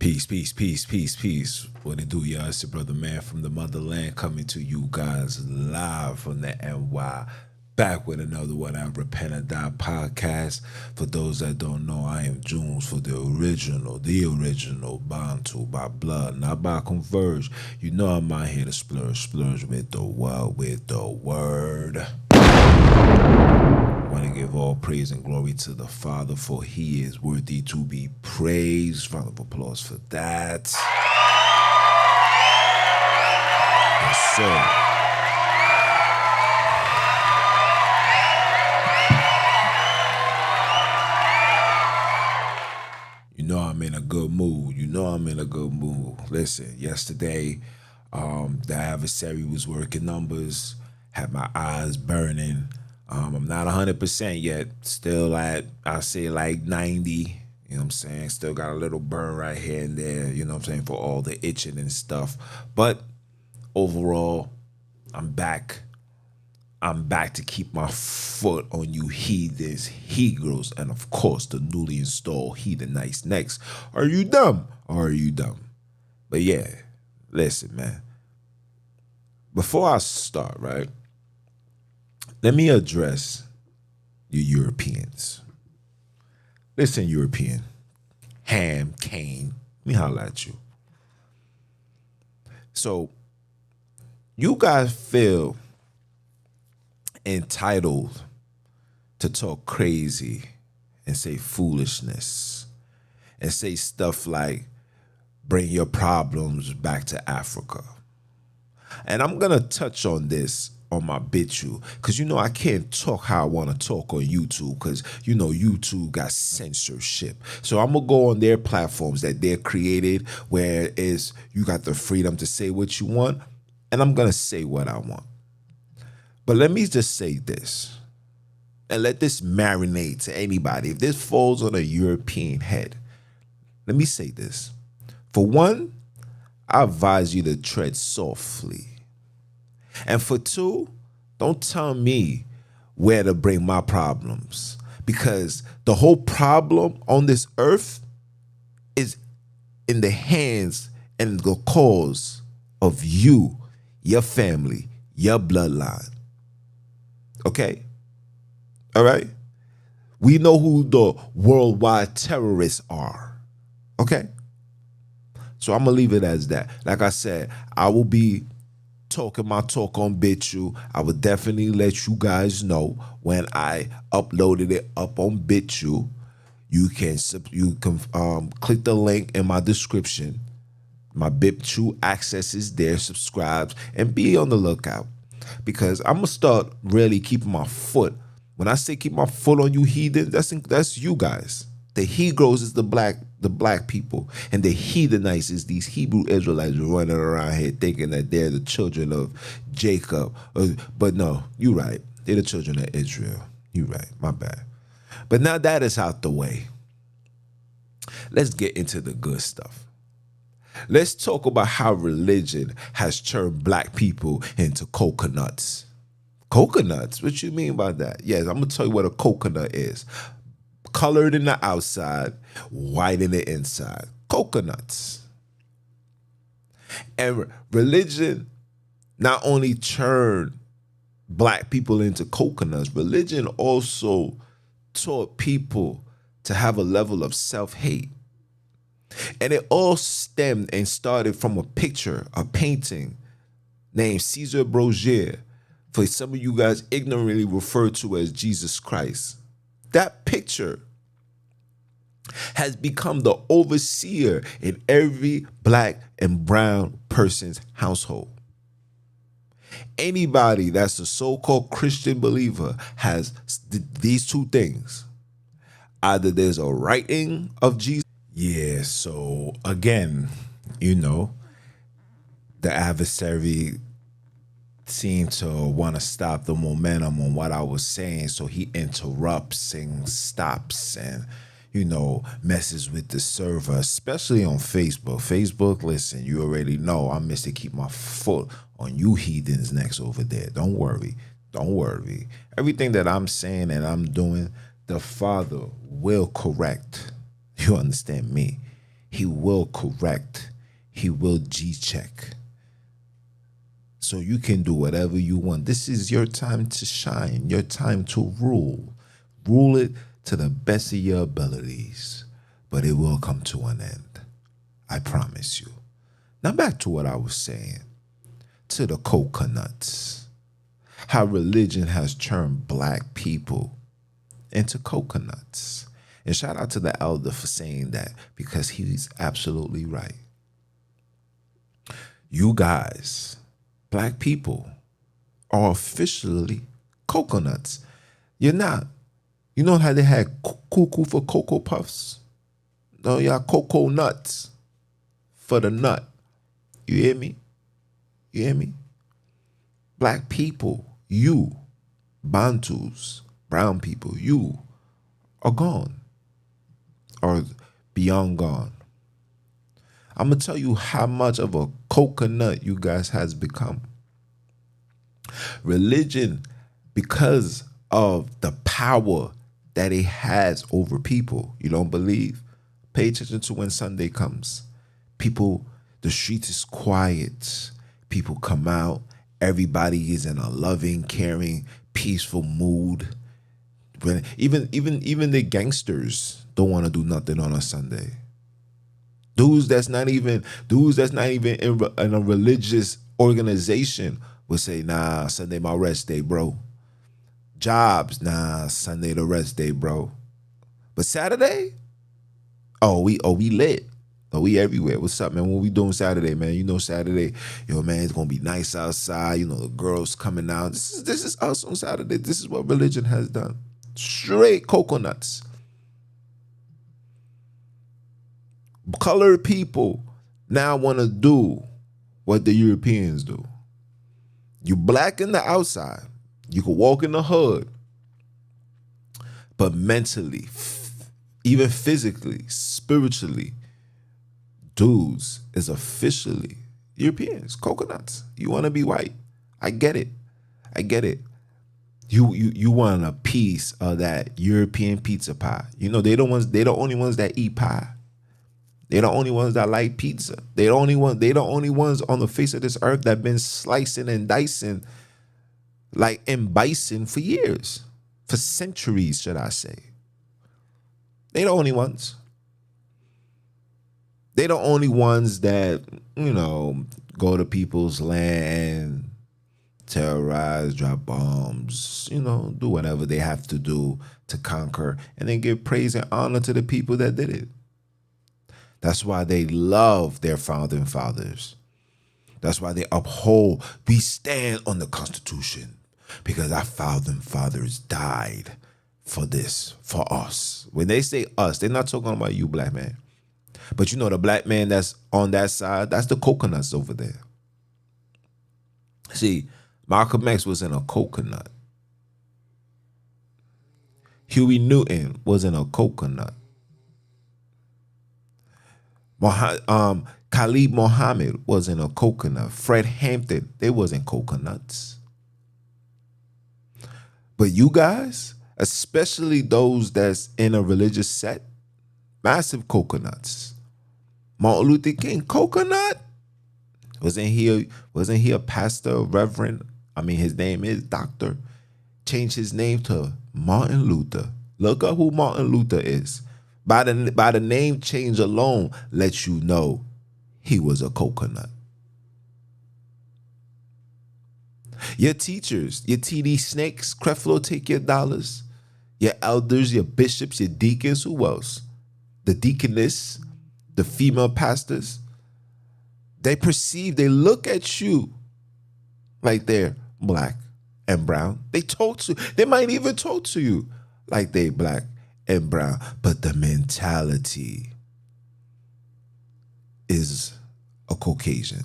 Peace, peace, peace, peace, peace. What it do, y'all? It's your brother man from the motherland coming to you guys live from the NY. Back with another one, I Repent or Die podcast. For those that don't know, I am Junes for the original bantu by blood, not by converge. You know I'm out here to splurge with the word. I want to give all praise and glory to the Father, for he is worthy to be praised. Round of applause for that. Yes, sir. You know I'm in a good mood. Listen, yesterday, the adversary was working numbers, had my eyes burning. I'm not 100% yet. Still at, I say like 90. You know what I'm saying? Still got a little burn right here and there, you know what I'm saying, for all the itching and stuff. But overall, I'm back. I'm back to keep my foot on you heathens, he-girls, and of course the newly installed heathenites next. Are you dumb? Are you dumb? But yeah, listen, man. Before I start, right? Let me address you Europeans. Listen, European. Ham, Kane, let me holler at you. So, you guys feel entitled to talk crazy and say foolishness and say stuff like, bring your problems back to Africa. And I'm going to touch on this on my BitChute, because you know I can't talk how I want to talk on YouTube, because you know YouTube got censorship. So I'm gonna go on their platforms that they're created, where is you got the freedom to say what you want, and I'm gonna say what I want. But let me just say this, and let this marinate to anybody. If this falls on a European head, let me say this. For one, I advise you to tread softly. And for two, don't tell me where to bring my problems, because the whole problem on this earth is in the hands and the cause of you, your family, your bloodline. Okay? All right? We know who the worldwide terrorists are. Okay? So I'm going to leave it as that. Like I said, I will be talking my talk on BitChute. I would definitely let you guys know when I uploaded it up on BitChute. You can click the link in my description. My BitChute access is there. Subscribe and be on the lookout, because I'm gonna start really keeping my foot. When I say keep my foot on you heathens, that's you guys. The Hebrews is the black people, and the heathenites is these Hebrew Israelites running around here thinking that they're the children of Jacob. But no, you're right. They're the children of Israel. You're right. My bad. But now that is out the way, let's get into the good stuff. Let's talk about how religion has turned black people into coconuts. Coconuts? What you mean by that? Yes, I'm going to tell you what a coconut is. Colored in the outside, white in the inside. Coconuts. And religion not only turned black people into coconuts, religion also taught people to have a level of self-hate. And it all stemmed and started from a picture, a painting named Caesar Borgia, for some of you guys ignorantly referred to as Jesus Christ. That picture has become the overseer in every black and brown person's household. Anybody that's a so-called Christian believer has these two things. Either there's a writing of Jesus. Yeah, so again, you know, the adversary seemed to want to stop the momentum on what I was saying, so he interrupts and stops and, you know, messes with the server, especially on Facebook. Facebook, listen, you already know I'm Mr. Keep my foot on you heathens next over there. Don't worry. Everything that I'm saying and I'm doing, the Father will correct. You understand me? He will correct. He will G-check. So you can do whatever you want. This is your time to shine, your time to rule. Rule it to the best of your abilities, but it will come to an end. I promise you. Now back to what I was saying. To the coconuts. How religion has turned black people into coconuts. And shout out to the elder for saying that, because he's absolutely right. You guys, black people, are officially coconuts. You're not. You know how they had cuckoo for Cocoa Puffs? No, y'all cocoa nuts for the nut. You hear me? You hear me? Black people, you, Bantus, brown people, you are gone, or beyond gone. I'm going to tell you how much of a coconut you guys has become. Religion, because of the power that it has over people. You don't believe? Pay attention to when Sunday comes. People, the street is quiet. People come out. Everybody is in a loving, caring, peaceful mood. Even the gangsters don't want to do nothing on a Sunday. Dudes that's not even in a religious organization would say, nah, Sunday my rest day, bro. Jobs, nah, Sunday the rest day, bro. But Saturday, we lit. Oh, we everywhere. What's up, man? What we doing Saturday, man? You know Saturday, man, it's gonna be nice outside. You know, the girls coming out. This is us on Saturday. This is what religion has done. Straight coconuts. Colored people now want to do what the Europeans do. You black in the outside. You can walk in the hood. But mentally, even physically, spiritually, dudes is officially Europeans, coconuts. You want to be white. I get it. I get it. You want a piece of that European pizza pie. You know, they're the only ones that eat pie. They're the only ones that like pizza. They're the only ones on the face of this earth that been slicing and dicing like in bison for years. For centuries, should I say. They're the only ones. They're the only ones that, go to people's land, terrorize, drop bombs, do whatever they have to do to conquer, and then give praise and honor to the people that did it. That's why they love their founding fathers. That's why they uphold, we stand on the Constitution, because our founding fathers died for this, for us. When they say us, they're not talking about you, black man. But the black man that's on that side, that's the coconuts over there. See, Malcolm X was in a coconut. Huey Newton was in a coconut. Khalid Muhammad was in a coconut. Fred Hampton, they wasn't coconuts. But you guys, especially those that's in a religious set, massive coconuts. Martin Luther King, coconut? Wasn't he a pastor, reverend? I mean, his name is Doctor. Changed his name to Martin Luther. Look up who Martin Luther is. By the name change alone, lets you know he was a coconut. Your teachers, your TD Snakes, Creflo, take your dollars. Your elders, your bishops, your deacons, who else? The deaconess, the female pastors. They look at you like they're black and brown. They might even talk to you like they black and brown. But the mentality is a Caucasian,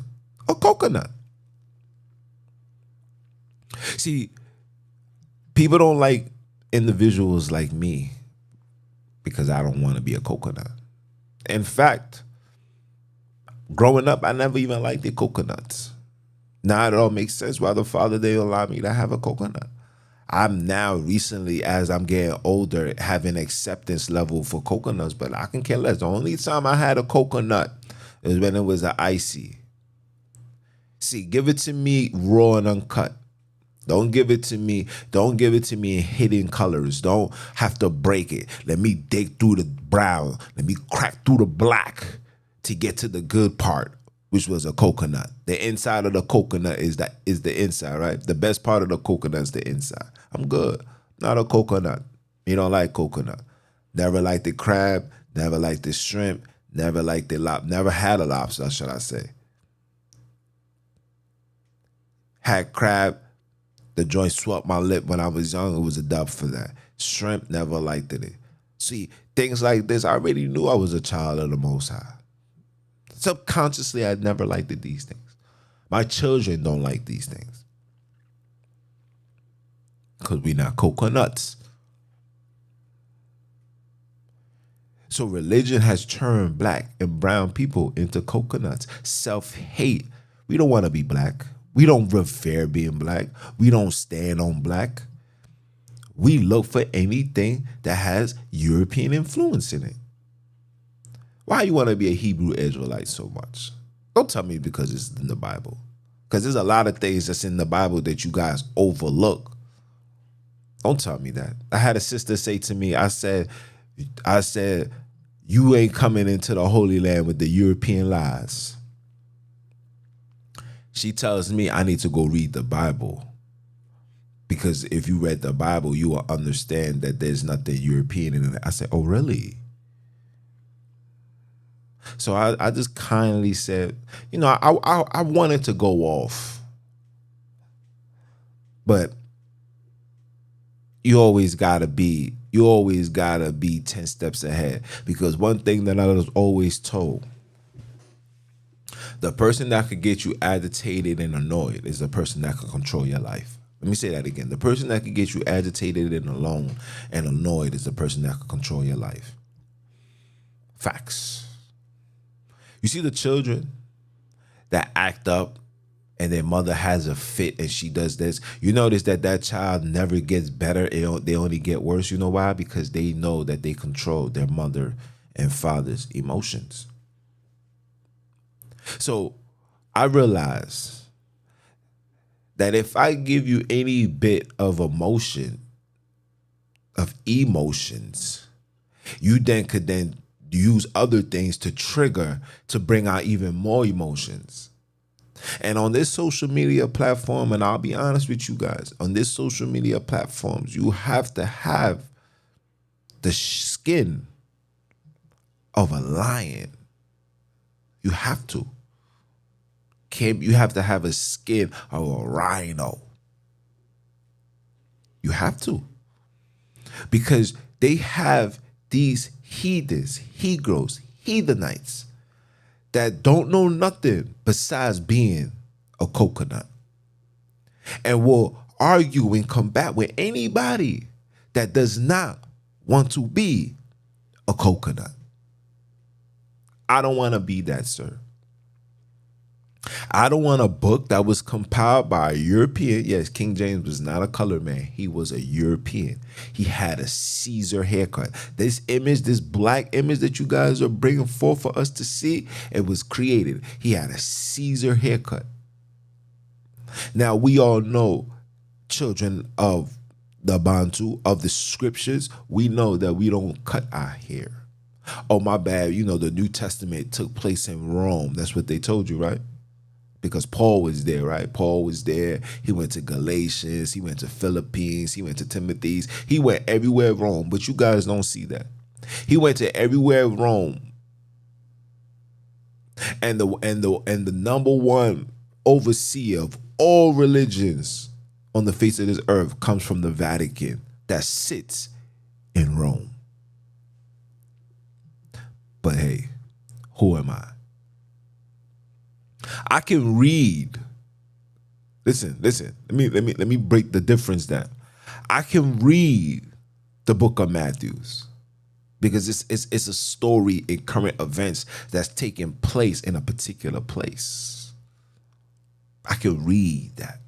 a coconut. See, people don't like individuals like me because I don't want to be a coconut. In fact, growing up, I never even liked the coconuts. Now it all makes sense why the Father, they allowed me to have a coconut. I'm now recently, as I'm getting older, having acceptance level for coconuts, but I can care less. The only time I had a coconut is when it was an icy. See, give it to me raw and uncut. Don't give it to me. Don't give it to me in hidden colors. Don't have to break it. Let me dig through the brown. Let me crack through the black to get to the good part, which was a coconut. The inside of the coconut is the inside, right? The best part of the coconut is the inside. I'm good. Not a coconut. You don't like coconut. Never liked the crab. Never liked the shrimp. Never liked the never had a lobster, should I say. Had crab. The joint swept my lip when I was young. It was a dub for that. Shrimp, never liked it. See, things like this, I already knew I was a child of the Most High. Subconsciously, I never liked these things. My children don't like these things. Because we're not coconuts. So religion has turned black and brown people into coconuts. Self-hate. We don't want to be black. We don't revere being black. We don't stand on black. We look for anything that has European influence in it. Why you want to be a Hebrew Israelite so much? Don't tell me because it's in the Bible. Because there's a lot of things that's in the Bible that you guys overlook. Don't tell me that. I had a sister say to me, I said, you ain't coming into the Holy Land with the European lies. She tells me I need to go read the Bible. Because if you read the Bible, you will understand that there's nothing European in it. I said, oh, really? So I just kindly said, you know, I wanted to go off. But you always gotta be 10 steps ahead. Because one thing that I was always told, the person that could get you agitated and annoyed is the person that can control your life. Let me say that again. The person that can get you agitated and alone and annoyed is the person that can control your life. Facts. You see the children that act up and their mother has a fit and she does this. You notice that child never gets better. They only get worse. You know why? Because they know that they control their mother and father's emotions. So I realize that if I give you any bit of emotions, you could then use other things to trigger, to bring out even more emotions. And on this social media platform, and I'll be honest with you guys, on this social media platforms, you have to have the skin of a lion. You have to. You have to have a skin of a rhino. You have to. Because they have these heathenites that don't know nothing besides being a coconut. And will argue and combat with anybody that does not want to be a coconut. I don't want to be that, sir. I don't want a book that was compiled by a European. Yes, King James was not a colored man. He was a European. He had a Caesar haircut. This image, this black image that you guys are bringing forth for us to see, it was created. He had a Caesar haircut. Now, we all know, children of the Bantu, of the scriptures, we know that we don't cut our hair. Oh, my bad. You know, the New Testament took place in Rome. That's what they told you, right? Because Paul was there, right? Paul was there. He went to Galatians. He went to Philippines. He went to Timothy's. He went everywhere Rome, but you guys don't see that. He went to everywhere Rome. And the number one overseer of all religions on the face of this earth comes from the Vatican that sits in Rome. But hey, who am I? I can read. Listen. Let me break the difference down. I can read the book of Matthews because it's a story in current events that's taking place in a particular place. I can read that.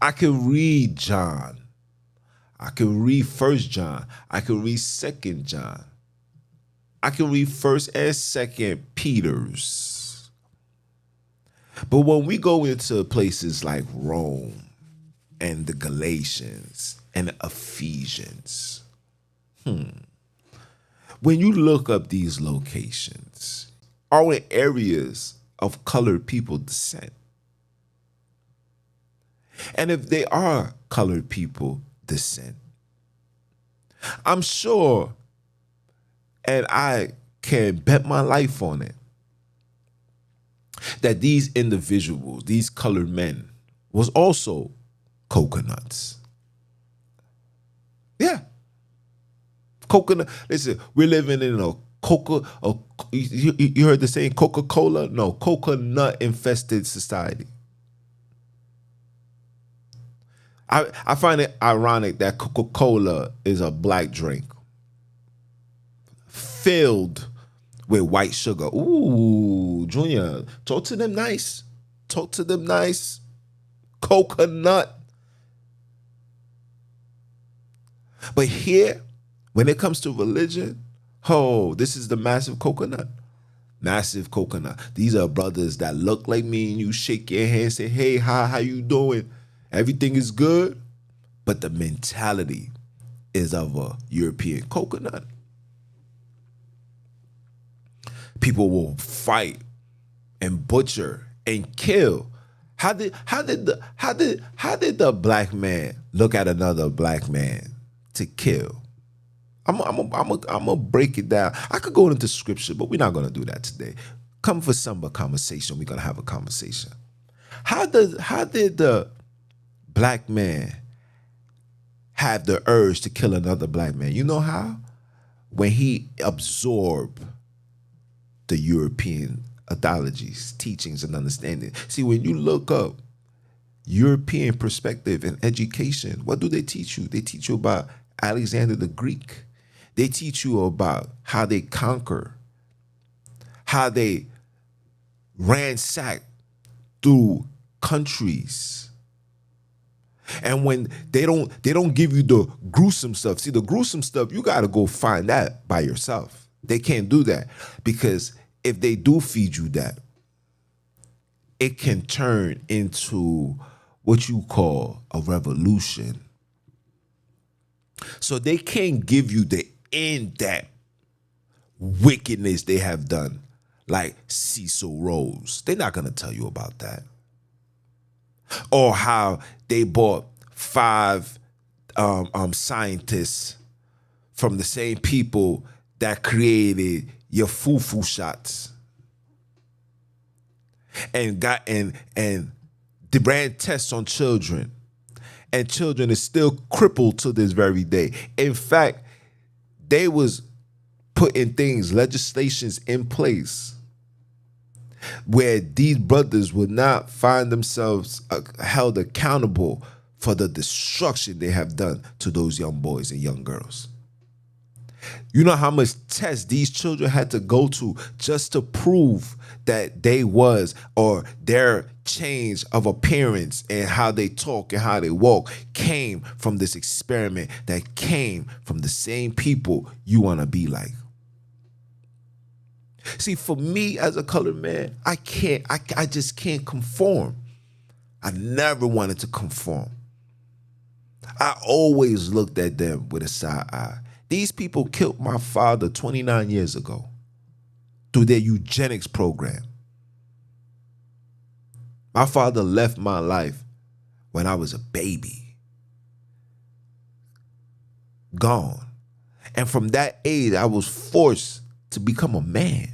I can read John. I can read First John. I can read Second John. I can read First and Second Peter's. But when we go into places like Rome and the Galatians and the Ephesians, when you look up these locations, are in areas of colored people descent. And if they are colored people descent, I'm sure, and I can bet my life on it, that these individuals, these colored men, was also coconuts. Yeah. Coconut. Listen, we're living in you heard the saying Coca-Cola? No, coconut infested society. I find it ironic that Coca-Cola is a black drink filled with white sugar. Ooh, Junior, talk to them nice. Talk to them nice. Coconut. But here, when it comes to religion, oh, this is the massive coconut. Massive coconut. These are brothers that look like me and you shake your hand, say, hey, how you doing? Everything is good. But the mentality is of a European coconut. People will fight and butcher and kill. How did the black man look at another black man to kill? I'm gonna break it down. I could go into scripture, but we're not gonna do that today. Come for some conversation. We're gonna have a conversation. How did the black man have the urge to kill another black man? You know how? When he absorbed the European ideologies, teachings, and understanding. See, when you look up European perspective and education, what do they teach you? They teach you about Alexander the Greek. They teach you about how they conquer, how they ransack through countries. And when they don't give you the gruesome stuff. See, the gruesome stuff, you got to go find that by yourself. They can't do that, because if they do feed you that, it can turn into what you call a revolution. So they can't give you the in-depth wickedness they have done, like Cecil Rose. They're not going to tell you about that. Or how they bought 5 scientists from the same people that created your fufu shots, and ran tests on children, and children is still crippled to this very day. In fact, they was putting legislations in place where these brothers would not find themselves held accountable for the destruction they have done to those young boys and young girls. You know how much tests these children had to go to just to prove that they was, or their change of appearance and how they talk and how they walk came from this experiment that came from the same people you want to be like. See, for me as a colored man, I just can't conform. I never wanted to conform. I always looked at them with a side eye. These people killed my father 29 years ago through their eugenics program. My father left my life when I was a baby. Gone. And from that age, I was forced to become a man.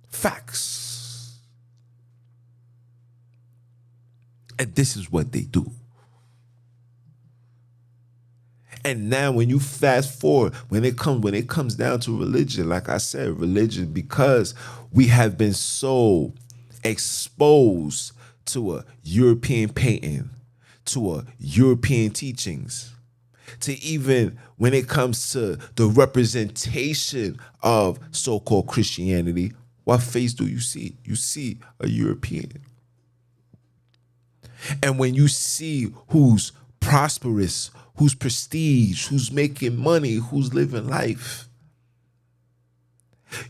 Facts. And this is what they do. And now when you fast forward, when it comes down to religion, like I said, religion, because we have been so exposed to a European painting, to a European teachings, to even when it comes to the representation of so-called Christianity, what face do you see? You see a European. And when you see who's prosperous, who's prestige, who's making money, who's living life,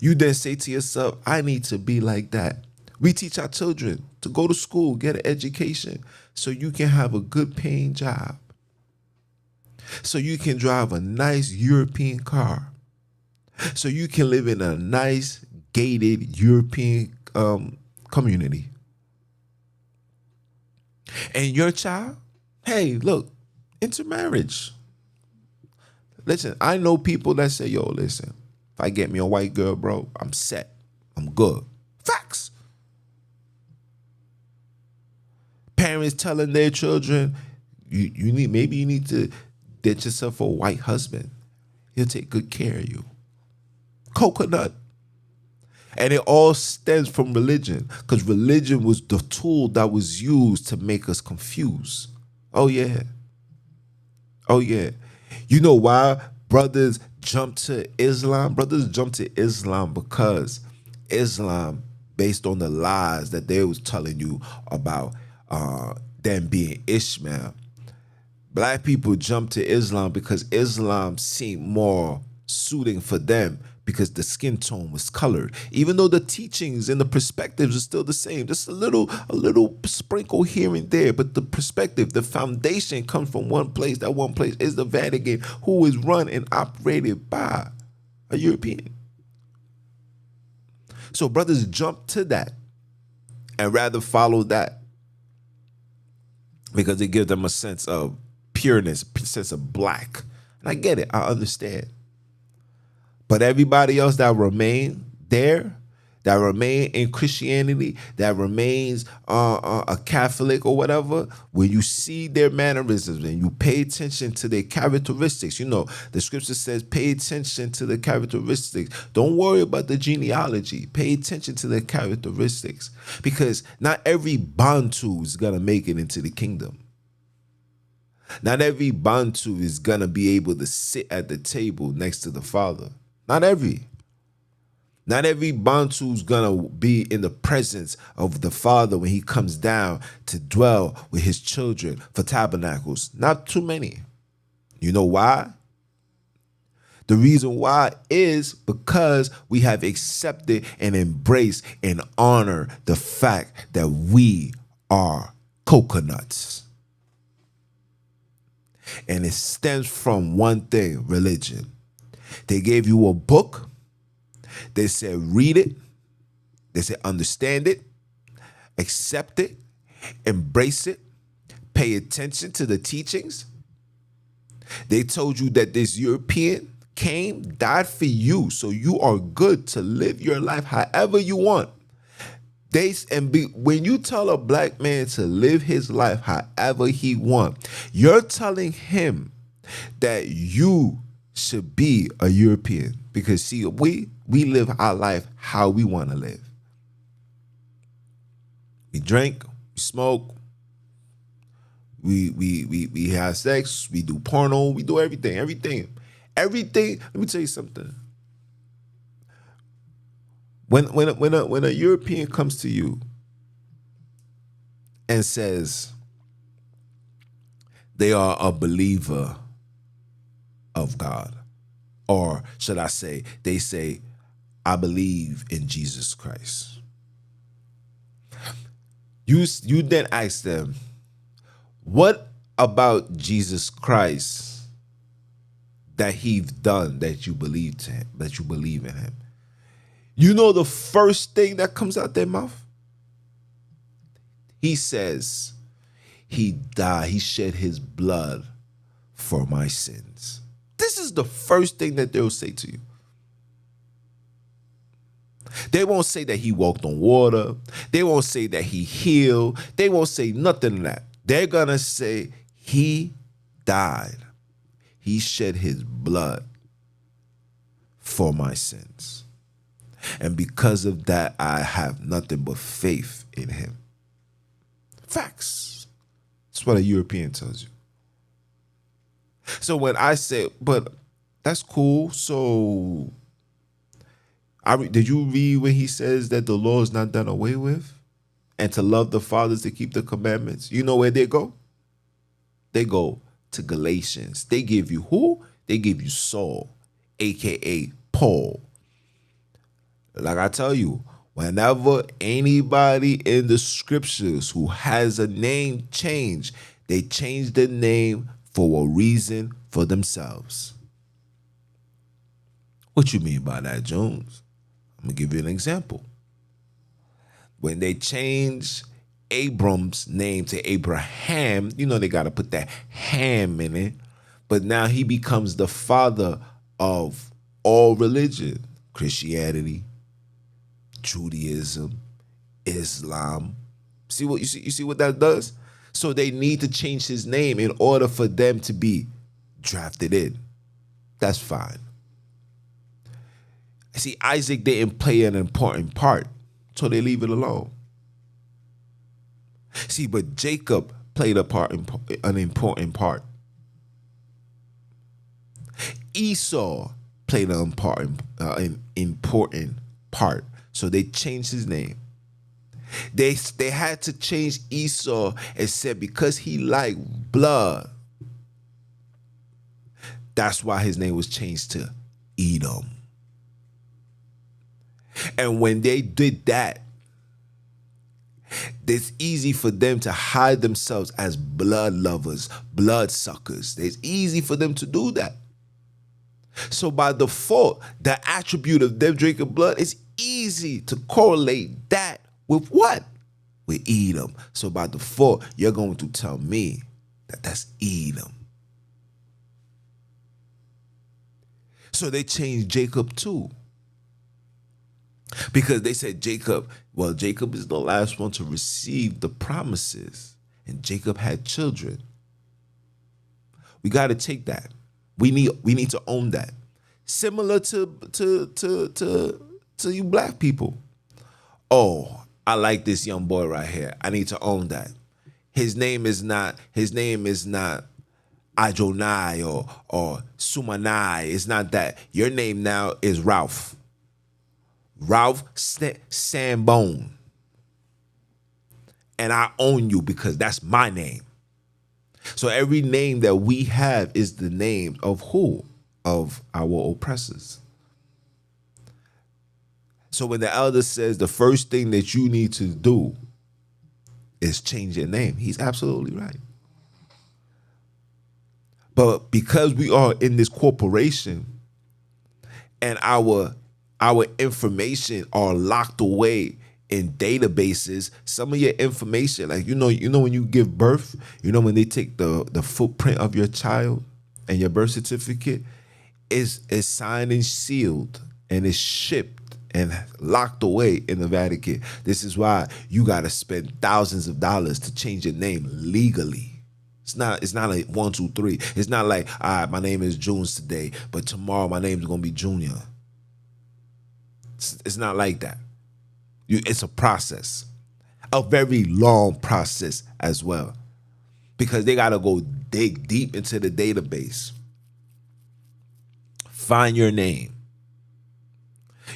you then say to yourself, I need to be like that. We teach our children to go to school, get an education, so you can have a good paying job, so you can drive a nice European car, so you can live in a nice gated European community. And your child, hey, look, intermarriage. Listen, I know people that say, yo, listen, if I get me a white girl, bro, I'm set. I'm good. Facts. Parents telling their children, you need to get yourself a white husband. He'll take good care of you. Coconut. And it all stems from religion, because religion was the tool that was used to make us confused. Oh yeah. Oh yeah. You know why brothers jump to Islam? Brothers jump to Islam because Islam, based on the lies that they was telling you about them being Ishmael, black people jump to Islam because Islam seemed more suiting for them because the skin tone was colored. Even though the teachings and the perspectives are still the same, just a little sprinkle here and there, but the perspective, the foundation comes from one place. That one place is the Vatican, who is run and operated by a European. So brothers jump to that and rather follow that because it gives them a sense of pureness, a sense of black. And I get it, I understand. But everybody else that remain there, that remain in Christianity, that remains a Catholic or whatever, when you see their mannerisms and you pay attention to their characteristics, you know, the scripture says pay attention to the characteristics. Don't worry about the genealogy. Pay attention to the characteristics, because not every bantu is going to make it into the kingdom. Not every bantu is going to be able to sit at the table next to the Father. Not every Bantu's gonna be in the presence of the Father when he comes down to dwell with his children for tabernacles. Not too many. You know why? The reason why is because we have accepted and embraced and honored the fact that we are coconuts. And it stems from one thing, religion. They gave you a book. They said, read it. They said, understand it, accept it, embrace it, pay attention to the teachings. They told you that this European came, died for you, so you are good to live your life however you want. When you tell a black man to live his life however he wants, you're telling him that you should be a European, because see, we live our life how we want to live. We drink, we smoke, we have sex, we do porno, we do everything. Let me tell you something. When a European comes to you and says they are a believer of God, or should I say, they say, I believe in Jesus Christ. You then ask them, what about Jesus Christ that he's done that you believe in him? You know the first thing that comes out their mouth? He says, he died, he shed his blood for my sins. This is the first thing that they'll say to you. They won't say that he walked on water. They won't say that he healed. They won't say nothing of that. They're going to say he died. He shed his blood for my sins. And because of that, I have nothing but faith in him. Facts. That's what a European tells you. So when I say, but that's cool. So did you read when he says that the law is not done away with? and to love the fathers, to keep the commandments, you know where they go? They go to Galatians. They give you who? They give you Saul, aka Paul. Like I tell you, whenever anybody in the scriptures who has a name change, they change the name for a reason for themselves. What you mean by that, Jones? I'm gonna give you an example. When they change Abram's name to Abraham, you know they gotta put that ham in it. But now he becomes the father of all religion. Christianity, Judaism, Islam. See what you see what that does? So they need to change his name in order for them to be drafted in. That's fine. See, Isaac didn't play an important part, so they leave it alone. See, but Jacob played an important part. Esau played an important part, so they changed his name. They had to change Esau and said because he liked blood, that's why his name was changed to Edom. And when they did that, it's easy for them to hide themselves as blood lovers, blood suckers. It's easy for them to do that. So by default, the attribute of them drinking blood, it's easy to correlate that with what? With Edom. So by default, you're going to tell me that that's Edom. So they changed Jacob too. Because they said Jacob is the last one to receive the promises. And Jacob had children. We got to take that. We need to own that. Similar to you black people. Oh, I like this young boy right here. I need to own that. His name is not Adonai or Sumanai. It's not that. Your name now is Ralph. Ralph Sambone. And I own you because that's my name. So every name that we have is the name of who? Of our oppressors. So when the elder says the first thing that you need to do is change your name, he's absolutely right. But because we are in this corporation and our information are locked away in databases, some of your information, like you know when you give birth, when they take the footprint of your child and your birth certificate is signed and sealed and is shipped and locked away in the Vatican. This is why you got to spend thousands of dollars to change your name legally. It's not like 1, 2, 3. It's not like, all right, my name is Junes today, but tomorrow my name is going to be Junior. It's not like that. It's a process, a very long process as well, because they got to go dig deep into the database, find your name.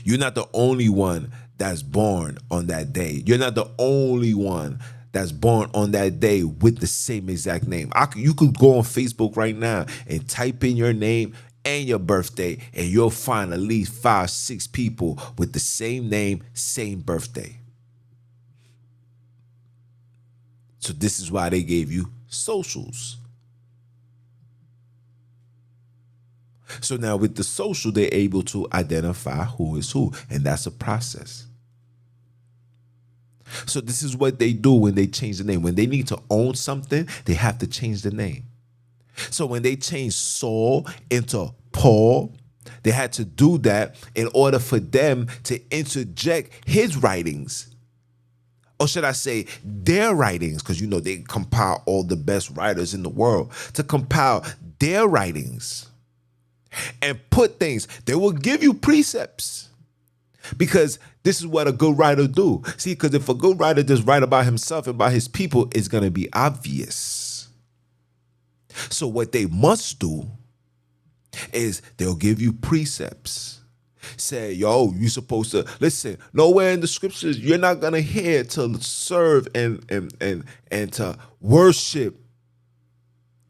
You're not the only one that's born on that day. You're not the only one that's born on that day with the same exact name. You could go on Facebook right now and type in your name and your birthday, and you'll find at least 5, 6 people with the same name, same birthday. So this is why they gave you socials. So now with the social, they're able to identify who is who, and that's a process. So this is what they do when they change the name. When they need to own something, they have to change the name. So when they changed Saul into Paul, they had to do that in order for them to interject his writings. Or should I say their writings, because they compile all the best writers in the world, to compile their writings and put things. They will give you precepts, because this is what a good writer do. See, because if a good writer just write about himself and about his people, it's going to be obvious. So what they must do is they'll give you precepts. say, yo, you supposed to listen. Nowhere in the scriptures you're not gonna hear to serve and to worship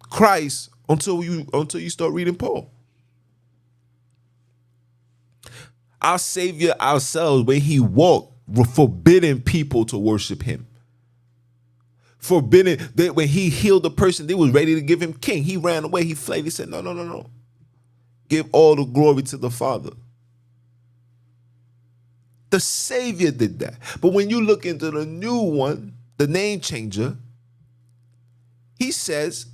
Christ until you start reading Paul. Our Savior ourselves, when he walked, were forbidding people to worship him. Forbidden that when he healed the person, they was ready to give him king. He ran away, he fled. He said, no, no, no, no. Give all the glory to the Father. The Savior did that. But when you look into the new one, the name changer, he says,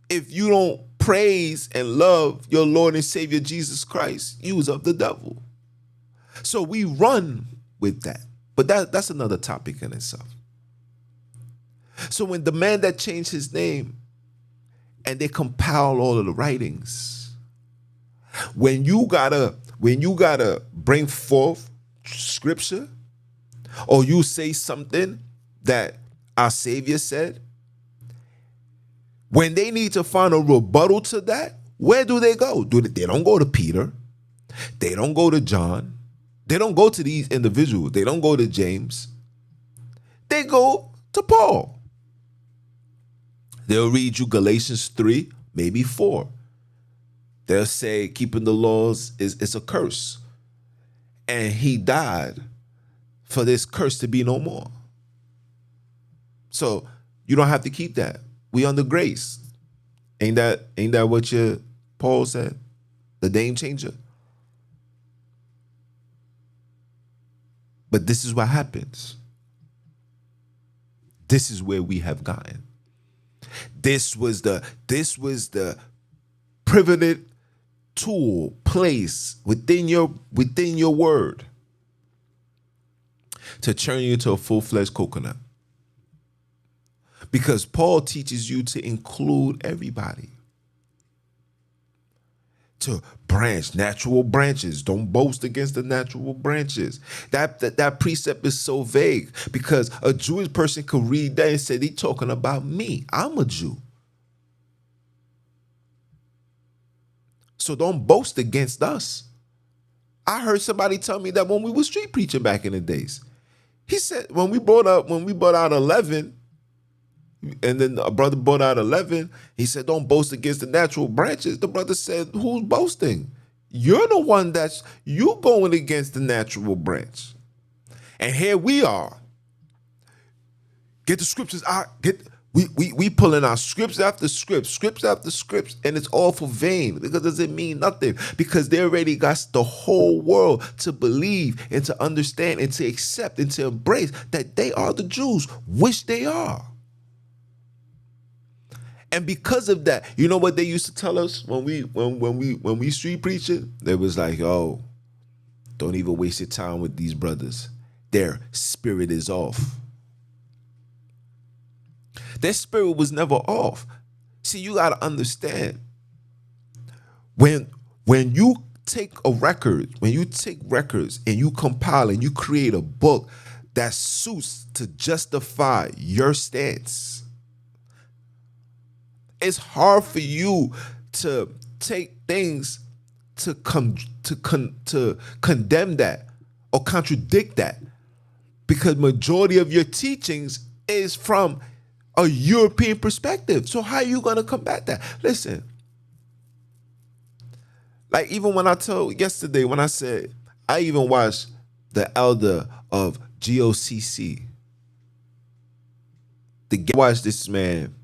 if you don't praise and love your Lord and Savior Jesus Christ, you was of the devil. So we run with that. But that's another topic in itself. So when the man that changed his name and they compile all of the writings, when you gotta bring forth scripture, or you say something that our Savior said, when they need to find a rebuttal to that, where do they go? They don't go to Peter. They don't go to John. They don't go to these individuals. They don't go to James. They go to Paul. They'll read you Galatians 3, maybe 4. They'll say keeping the laws is a curse. And he died for this curse to be no more. So you don't have to keep that. We under grace. Ain't that what your Paul said? The name changer. But this is what happens. This is where we have gotten. This was the privileged tool, place within your word to turn you into a full-fledged coconut. Because Paul teaches you to include everybody. To branch, natural branches. Don't boast against the natural branches. That precept is so vague because a Jewish person could read that and say, they're talking about me. I'm a Jew. So don't boast against us. I heard somebody tell me that when we were street preaching back in the days. He said, when we brought out 11, and then a brother brought out 11, he said, don't boast against the natural branches. The brother said, who's boasting? You're the one you going against the natural branch. And here we are. Get the scriptures out. We pulling out scripts after scripts, and it's all for vain because it doesn't mean nothing because they already got the whole world to believe and to understand and to accept and to embrace that they are the Jews, which they are. And because of that, you know what they used to tell us when we street preaching? They was like, oh, don't even waste your time with these brothers. Their spirit is off. Their spirit was never off. See, you got to understand, when you take records and you compile and you create a book that suits to justify your stance, it's hard for you to take things to condemn that or contradict that because majority of your teachings is from a European perspective. So how are you going to combat that? Listen, like even when I told yesterday, when I said, I even watched the elder of GOCC. Watch this man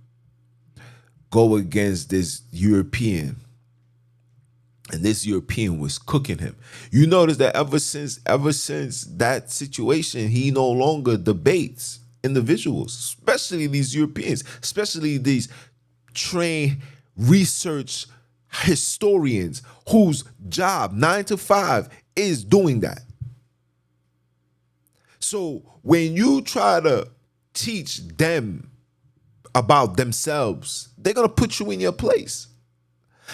go against this European. And this European was cooking him. You notice that ever since that situation, he no longer debates individuals, especially these Europeans, especially these trained research historians whose job 9 to 5 is doing that. So when you try to teach them about themselves, they're going to put you in your place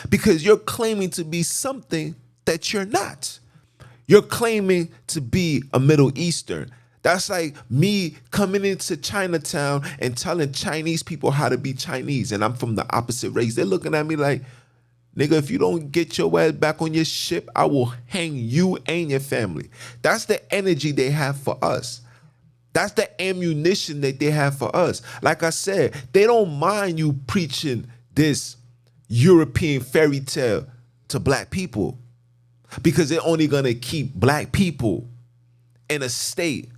because you're claiming to be something that you're not. You're claiming to be a Middle Eastern. That's like me coming into Chinatown and telling Chinese people how to be Chinese, and I'm from the opposite race. They're looking at me like, Nigga, if you don't get your ass back on your ship, I will hang you and your family. That's the energy they have for us. That's the ammunition that they have for us. Like I said, they don't mind you preaching this European fairy tale to black people because they're only going to keep black people in a state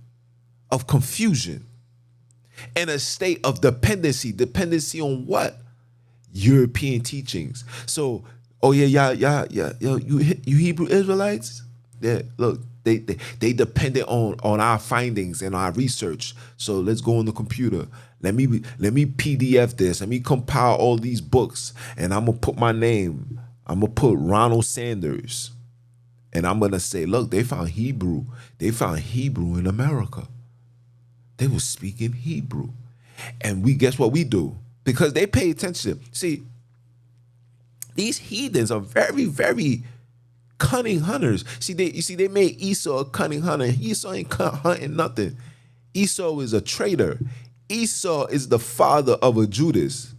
of confusion, in a state of dependency. Dependency on what? European teachings. So, oh yeah, you Hebrew Israelites? Yeah, look, they depended on our findings and our research. So let's go on the computer. Let me PDF this. Let me compile all these books, and I'm gonna put my name. I'm gonna put Ronald Sanders, and I'm gonna say, look, they found Hebrew. They found Hebrew in America. They were speaking Hebrew, and guess what we do? Because they pay attention. See, these heathens are very, very cunning hunters. They made Esau a cunning hunter. Esau ain't hunting nothing. Esau is a traitor. Esau is the father of a Judas.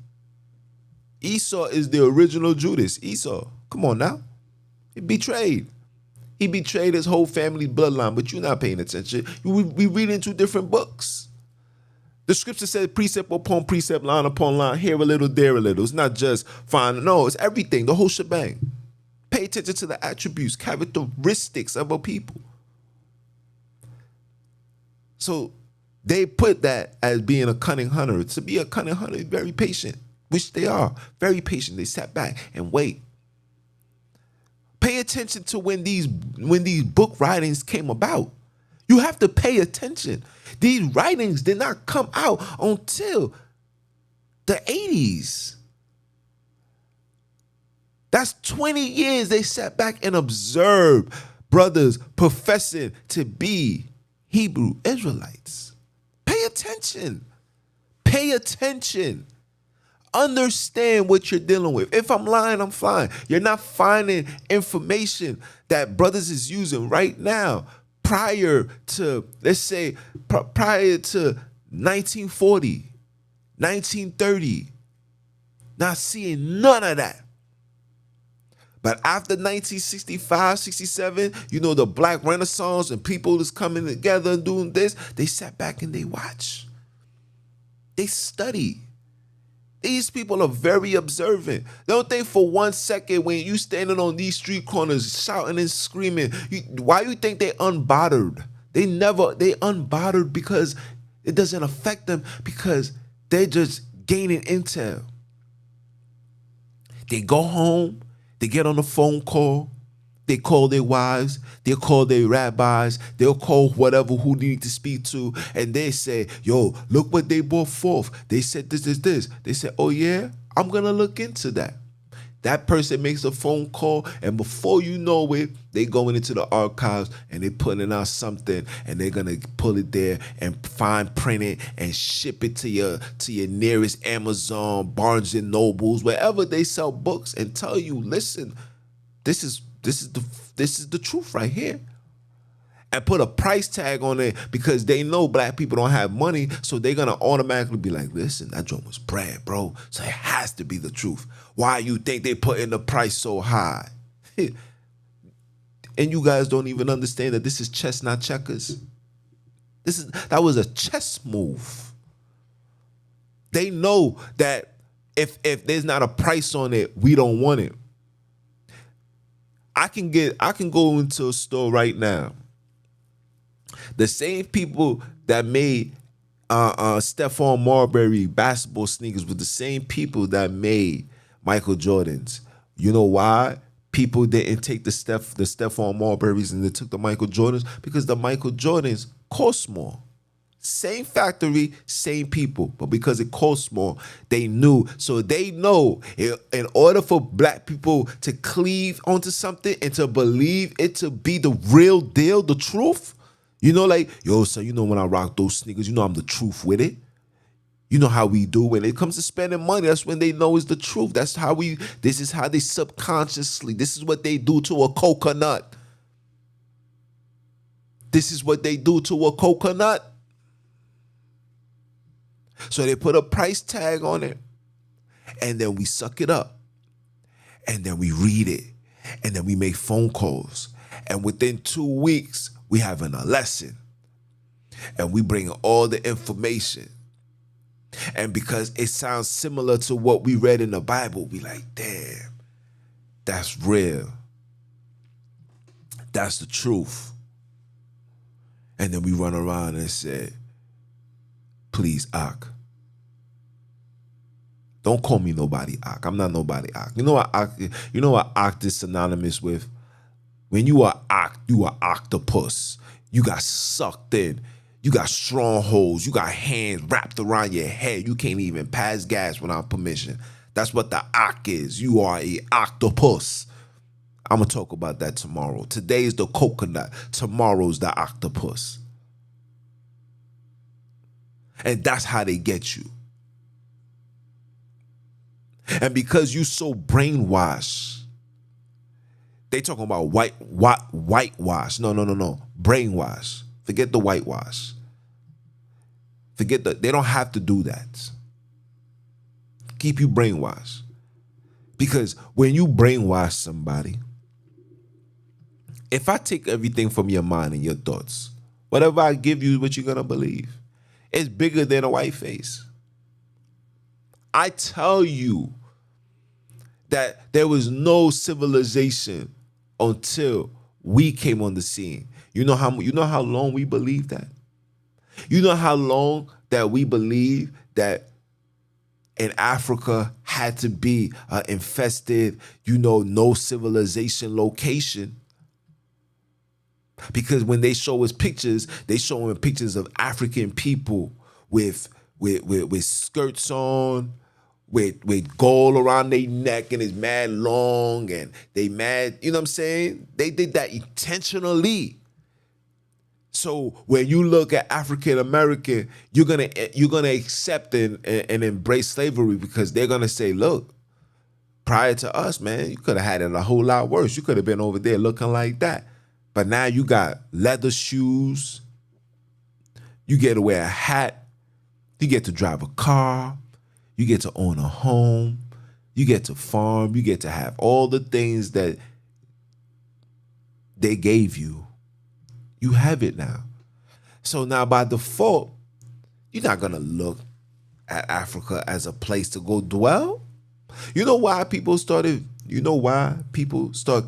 Esau is the original Judas. Esau, come on now. He betrayed. He betrayed his whole family bloodline, but you're not paying attention. We reading two different books. The scripture says precept upon precept, line upon line, here a little, there a little. It's not just fine. No, it's everything, the whole shebang. Pay attention to the attributes, characteristics of a people. So they put that as being a cunning hunter. To be a cunning hunter is very patient, which they are. Very patient. They sat back and wait. Pay attention to when these book writings came about. You have to pay attention. These writings did not come out until the 80s. That's 20 years they sat back and observed brothers professing to be Hebrew Israelites. Pay attention. Pay attention. Understand what you're dealing with. If I'm lying, I'm fine. You're not finding information that brothers is using right now prior to, let's say, prior to 1940, 1930. Not seeing none of that. But after 1965, 67, the Black Renaissance and people is coming together and doing this, they sat back and they watch. They study. These people are very observant. Don't think for 1 second when you standing on these street corners shouting and screaming, why you think they unbothered? They unbothered because it doesn't affect them, because they're just gaining intel. They go home, they get on a phone call, they call their wives, they'll call their rabbis, they'll call whatever who need to speak to, and they say, yo, look what they brought forth. They said this. They said, oh yeah, I'm going to look into that. That person makes a phone call, and before you know it, they going into the archives and they putting out something, and they're going to pull it there and fine print it and ship it to your nearest Amazon, Barnes and Nobles, wherever they sell books, and tell you, listen, this is the truth right here. And put a price tag on it because they know black people don't have money, so they're going to automatically be like, listen, that joint was bread, bro, so it has to be the truth. Why you think they putting the price so high? And you guys don't even understand that this is chess, not checkers. That was a chess move. They know that if there's not a price on it, we don't want it. I can go into a store right now. The same people that made Stephon Marbury basketball sneakers were the same people that made Michael Jordans. You know why people didn't take the Stephon Marburys and they took the Michael Jordans? Because the Michael Jordans cost more. Same factory, same people, but because it costs more, they knew. So they know in order for black people to cleave onto something and to believe it to be the real deal, the truth, like, yo, son, when I rock those sneakers, I'm the truth with it. You know how we do when it comes to spending money. That's when they know it's the truth. This is how they subconsciously, this is what they do to a coconut. This is what they do to a coconut. So they put a price tag on it, and then we suck it up. And then we read it. And then we make phone calls. And within 2 weeks, we having a lesson. And we bring all the information. And because it sounds similar to what we read in the Bible, we like, damn, that's real. That's the truth. And then we run around and say, please, Ak. Don't call me nobody Ak. I'm not nobody Ak. You know what Ak is synonymous with? When you are Ak, you are octopus. You got sucked in. You got strongholds. You got hands wrapped around your head. You can't even pass gas without permission. That's what the Ak is. You are a octopus. I'm going to talk about that tomorrow. Today is the coconut. Tomorrow's the octopus. And that's how they get you. And because you so brainwashed, they talking about whitewash. No. Brainwash. Forget the whitewash. They don't have to do that. Keep you brainwashed. Because when you brainwash somebody, if I take everything from your mind and your thoughts, whatever I give you is what you're going to believe. It's bigger than a white face. I tell you that there was no civilization until we came on the scene. You know how long we believe that? You know how long that we believe that in Africa had to be an infested, no civilization location? Because when they show us pictures, they show pictures of African people with skirts on, with gold around their neck, and it's mad long, and they mad, you know what I'm saying? They did that intentionally. So when you look at African American, you're gonna accept and embrace slavery, because they're gonna say, look, prior to us, man, you could have had it a whole lot worse. You could have been over there looking like that. But now you got leather shoes. You get to wear a hat. You get to drive a car. You get to own a home. You get to farm. You get to have all the things that they gave you. You have it now. So now by default, you're not going to look at Africa as a place to go dwell. You know why people started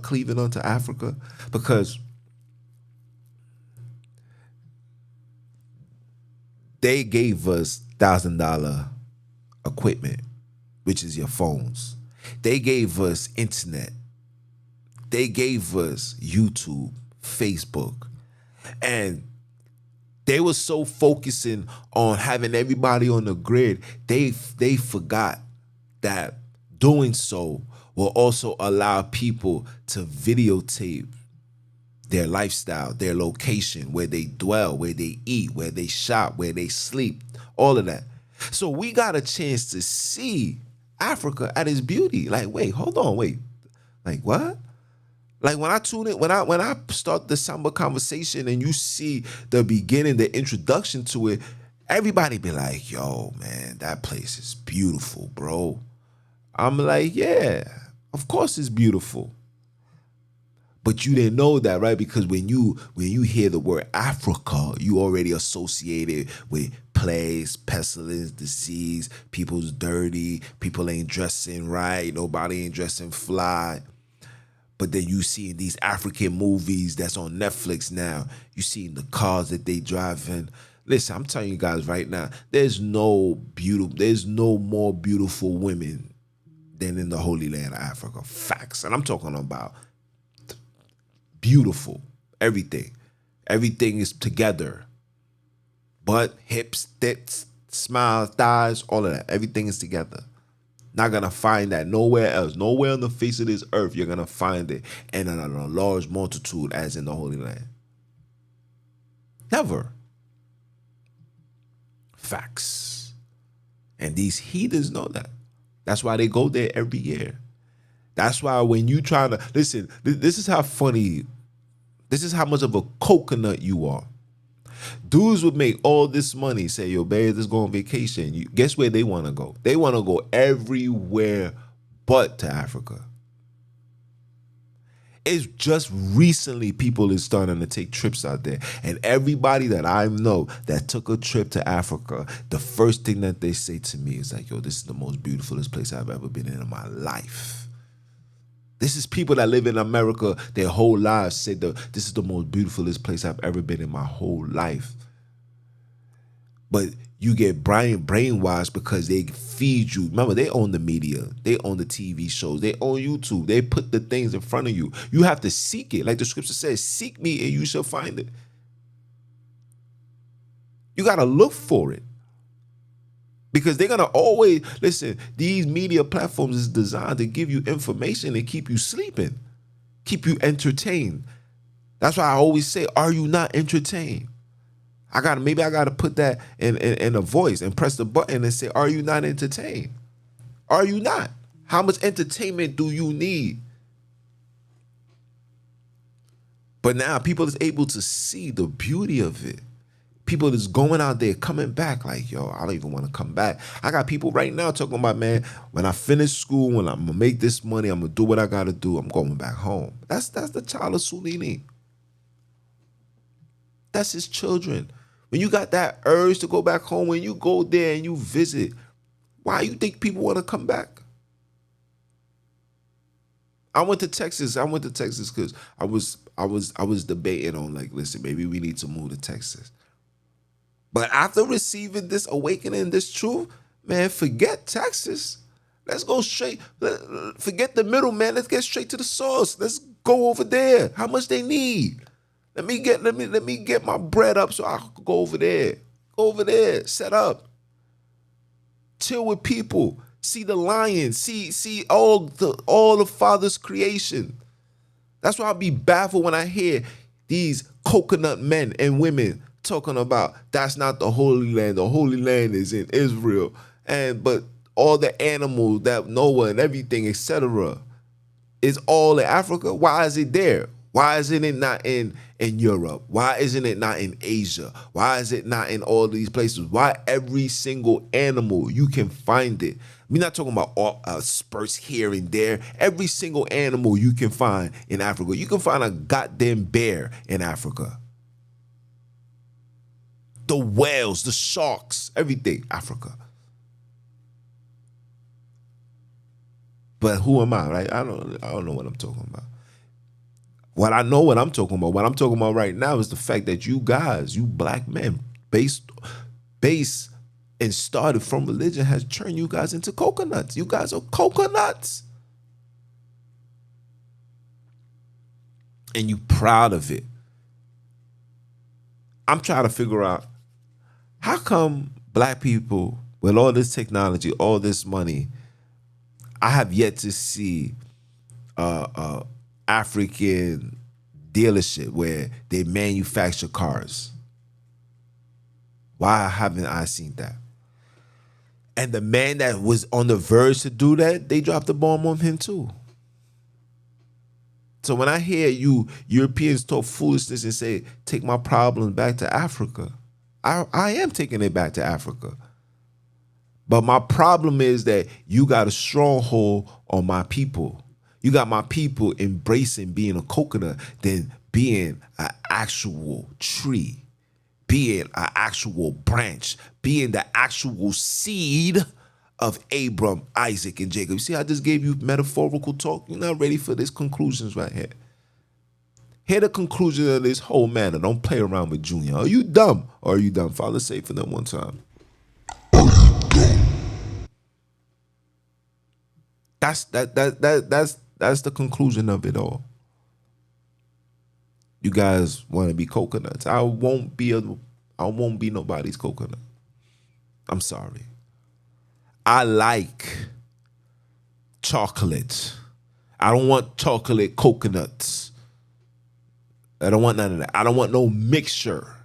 cleaving onto Africa? Because they gave us $1,000 equipment, which is your phones. They gave us internet. They gave us YouTube, Facebook. And they were so focusing on having everybody on the grid, they forgot that doing so will also allow people to videotape their lifestyle, their location, where they dwell, where they eat, where they shop, where they sleep, all of that. So we got a chance to see Africa at its beauty. Like, wait, hold on, wait. Like, what? Like when I tune in, when I start the Samba conversation and you see the beginning, the introduction to it, everybody be like, yo, man, that place is beautiful, bro. I'm like, yeah, of course it's beautiful. But you didn't know that, right? Because when you hear the word Africa, you already associate it with plagues, pestilence, disease, people's dirty, people ain't dressing right, nobody ain't dressing fly. But then you see these African movies that's on Netflix now, you see the cars that they drive in. Listen, I'm telling you guys right now, there's no more beautiful women than in the Holy Land of Africa. Facts. And I'm talking about beautiful. Everything is together. Butt, hips, tits, smiles, thighs, all of that. Everything is together. Not gonna find that nowhere else. Nowhere on the face of this earth you're gonna find it, and in a large multitude as in the Holy Land. Never. Facts. And these heathens know that. That's why they go there every year. That's why when you try to listen, this is how funny, this is how much of a coconut you are. Dudes would make all this money, say, yo, babe, let's go on vacation. Guess where they want to go? They want to go everywhere but to Africa. It's just recently people is starting to take trips out there. And everybody that I know that took a trip to Africa, the first thing that they say to me is like, yo, this is the most beautifulest place I've ever been in my life. This is people that live in America their whole lives say this is the most beautifulest place I've ever been in my whole life. But you get brainwashed because they feed you. Remember, they own the media. They own the TV shows. They own YouTube. They put the things in front of you. You have to seek it. Like the scripture says, seek me and you shall find it. You got to look for it. Because they're going to always, listen, these media platforms is designed to give you information and keep you sleeping, keep you entertained. That's why I always say, are you not entertained? Maybe I gotta put that in a voice and press the button and say, are you not entertained? Are you not? How much entertainment do you need? But now people is able to see the beauty of it. People is going out there, coming back like, yo, I don't even want to come back. I got people right now talking about, man, when I finish school, when I'm gonna make this money, I'm gonna do what I gotta do, I'm going back home. That's the child of Sonini. That's his children. When you got that urge to go back home, when you go there and you visit, why you think people want to come back? I went to Texas because I was debating on like, listen, maybe we need to move to Texas. But after receiving this awakening, this truth, man, forget Texas. Let's go straight. Forget the middle, man. Let's get straight to the source. Let's go over there. How much they need? Let me get my bread up so I can go over there. Go over there, set up. Chill with people. See the lion. See all the Father's creation. That's why I'll be baffled when I hear these coconut men and women talking about that's not the Holy Land. The Holy Land is in Israel. But all the animals that Noah and everything, etc., is all in Africa. Why is it there? Why isn't it not in Europe? Why isn't it not in Asia? Why is it not in all these places? Why every single animal, you can find it? We're not talking about all spurts here and there. Every single animal you can find in Africa. You can find a goddamn bear in Africa. The whales, the sharks, everything, Africa. But who am I, right? I don't know what I'm talking about. What I know what I'm talking about right now is the fact that you guys, you black men, based and started from religion has turned you guys into coconuts. You guys are coconuts. And you proud of it. I'm trying to figure out how come black people with all this technology, all this money, I have yet to see African dealership where they manufacture cars. Why haven't I seen that? And the man that was on the verge to do that, they dropped the bomb on him too. So when I hear you Europeans talk foolishness and say, take my problems back to Africa, I am taking it back to Africa. But my problem is that you got a stronghold on my people. You got my people embracing being a coconut than being an actual tree, being an actual branch, being the actual seed of Abram, Isaac, and Jacob. You see, I just gave you metaphorical talk. You're not ready for these conclusions right here. Hear the conclusion of this whole matter. Don't play around with Junior. Are you dumb or are you dumb? Father, say for them one time. That's the conclusion of it all. You guys want to be coconuts. I won't be nobody's coconut. I'm sorry. I like chocolate. I don't want chocolate coconuts. I don't want none of that. I don't want no mixture.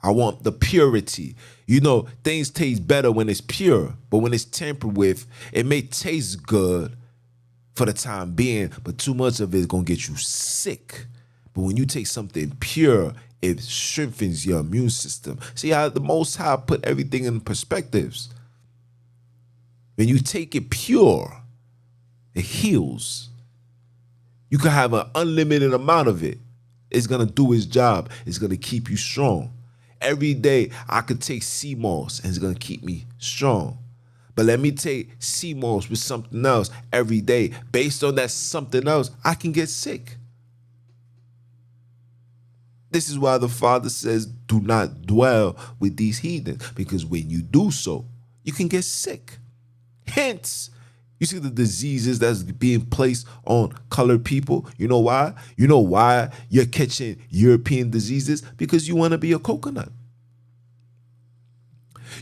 I want the purity. You know, things taste better when it's pure, but when it's tampered with, it may taste good for the time being, but too much of it is going to get you sick. But when you take something pure, it strengthens your immune system. See how the Most High put everything in perspectives. When you take it pure, it heals. You can have an unlimited amount of it. It's going to do its job. It's going to keep you strong. Every day I could take sea moss and it's going to keep me strong. But let me take sea moss with something else every day. Based on that something else, I can get sick. This is why the Father says, do not dwell with these heathens, because when you do so, you can get sick. Hence, you see the diseases that's being placed on colored people. You know why? You know why you're catching European diseases? Because you want to be a coconut.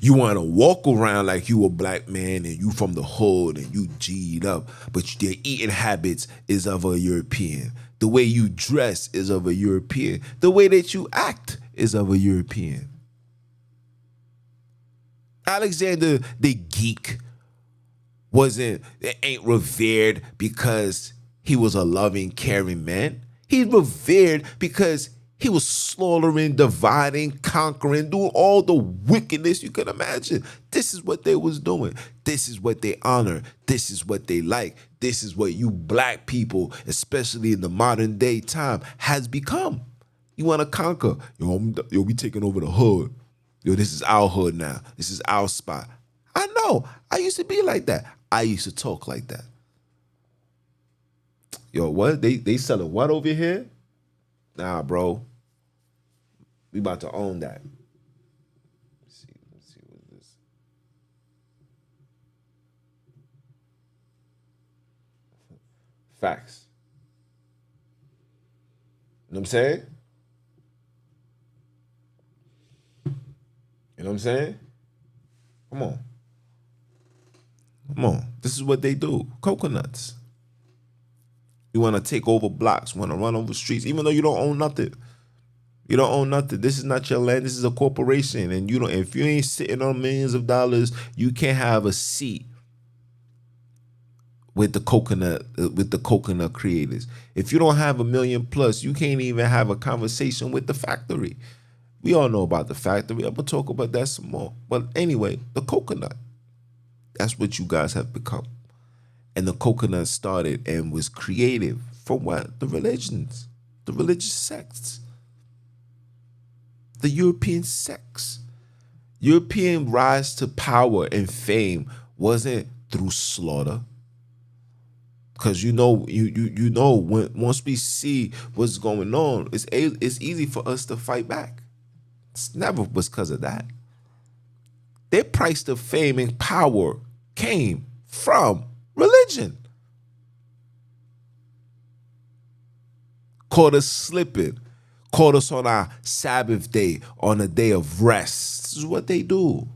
You want to walk around like you a black man and you from the hood and you G'd up, but your eating habits is of a European. The way you dress is of a European. The way that you act is of a European. Alexander the Geek ain't revered because he was a loving, caring man. He's revered because he was slaughtering, dividing, conquering, doing all the wickedness you can imagine. This is what they was doing. This is what they honor. This is what they like. This is what you black people, especially in the modern day time, has become. You want to conquer. Yo, we taking over the hood. Yo, this is our hood now. This is our spot. I know. I used to be like that. I used to talk like that. Yo, what? They selling what over here? Nah, bro. We about to own that. Let's see what is this. Facts. You know what I'm saying? You know what I'm saying? Come on. Come on. This is what they do. Coconuts. You want to take over blocks, want to run over streets, even though you don't own nothing. You don't own nothing. This is not your land. This is a corporation. And you don't, if you ain't sitting on millions of dollars, you can't have a seat with the coconut creators. If you don't have $1 million plus, you can't even have a conversation with the factory. We all know about the factory. I'm gonna talk about that some more. But anyway, the coconut. That's what you guys have become. And the coconut started and was created from what? The religions, the religious sects, the European sects. European rise to power and fame wasn't through slaughter. Because you know once we see what's going on, it's easy for us to fight back. It's never was because of that. Their price of fame and power came from religion. Caught us slipping. Caught us on our Sabbath day, on a day of rest. This is what they do.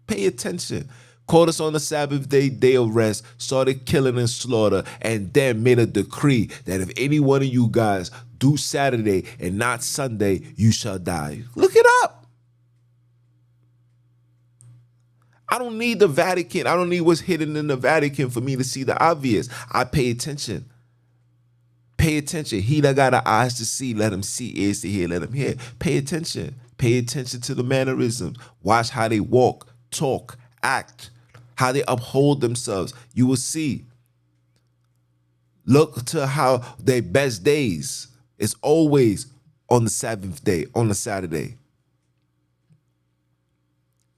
Pay attention. Caught us on the Sabbath day of rest, started killing and slaughter, and then made a decree that if any one of you guys do Saturday and not Sunday, you shall die. Look it up. I don't need the Vatican. I don't need what's hidden in the Vatican for me to see the obvious. I pay attention. Pay attention. He that got eyes to see, let him see, ears to hear, let him hear. Pay attention. Pay attention to the mannerisms. Watch how they walk, talk, act, how they uphold themselves. You will see. Look to how their best days is always on the seventh day, on the Saturday.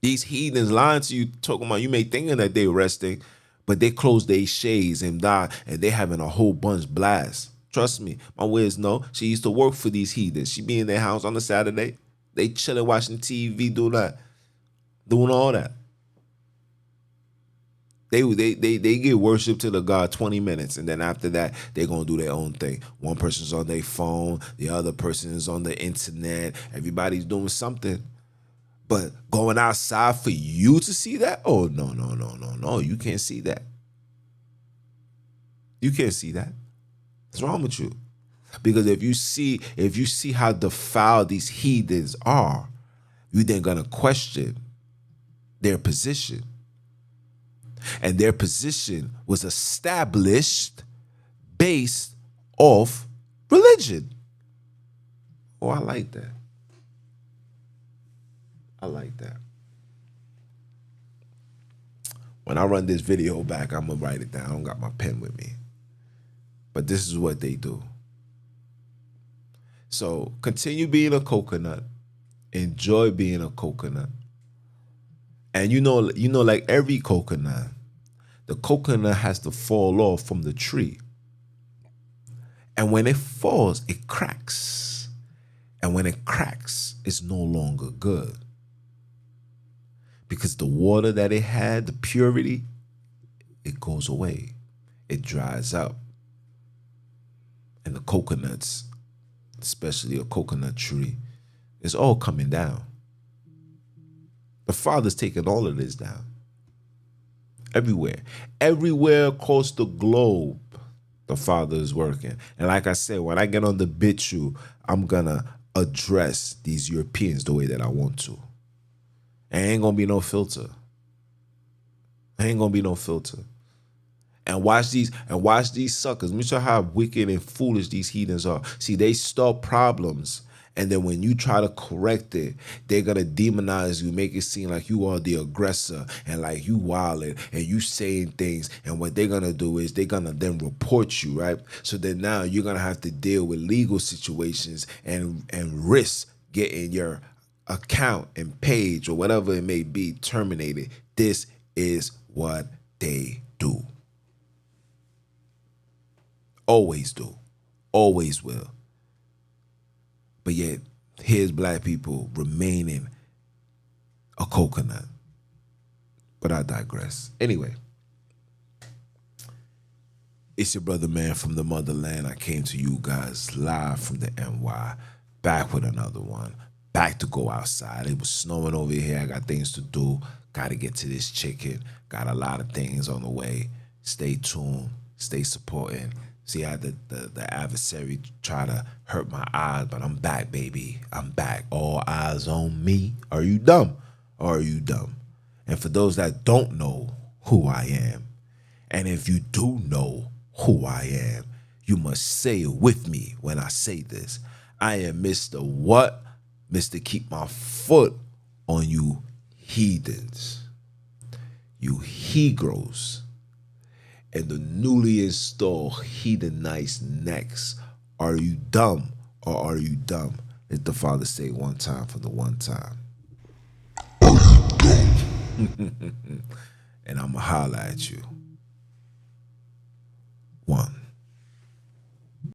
These heathens lying to you, talking about you may thinking that they resting, but they close their shades and die, and they having a whole bunch blast. Trust me, my wiz know. She used to work for these heathens. She be in their house on a Saturday. They chilling, watching TV, doing all that. They give worship to the God 20 minutes, and then after that, they're gonna do their own thing. One person's on their phone, the other person is on the internet. Everybody's doing something. But going outside for you to see that? Oh, no. You can't see that. You can't see that. What's wrong with you? Because if you see how defiled these heathens are, you then gonna question their position. And their position was established based off religion. Oh, I like that. I like that. When I run this video back, I'm gonna write it down. I don't got my pen with me. But this is what they do. So continue being a coconut. Enjoy being a coconut. And like every coconut, the coconut has to fall off from the tree. And when it falls, it cracks. And when it cracks, it's no longer good. Because the water that it had, the purity, it goes away. It dries up. And the coconuts, especially a coconut tree, is all coming down. The Father's taking all of this down. Everywhere across the globe, the Father is working. And like I said, when I get on the BitChute, I'm going to address these Europeans the way that I want to. And ain't going to be no filter. And watch these suckers. Let me show you how wicked and foolish these heathens are. See, they start problems, and then when you try to correct it, they're gonna demonize you, make it seem like you are the aggressor and like you wilding and you saying things. And what they're gonna do is they're gonna then report you, right? So then now you're gonna have to deal with legal situations and risk getting your account and page or whatever it may be terminated. This is what they do. Always do. Always will. But yet, here's black people remaining a coconut. But I digress. Anyway, it's your brother, man, from the motherland. I came to you guys live from the NY, back with another one. Back to go outside. It was snowing over here. I got things to do. Got to get to this chicken. Got a lot of things on the way. Stay tuned. Stay supporting. See how the adversary try to hurt my eyes, but I'm back, baby. I'm back. All eyes on me. Are you dumb? Or are you dumb? And for those that don't know who I am, and if you do know who I am, you must say it with me when I say this. I am Mr. What? Mr. Keep my foot on you heathens. You he-gros. And the newly installed heathenites next. Are you dumb or are you dumb? Let the Father say it one time for the one time. And I'ma holler at you. One.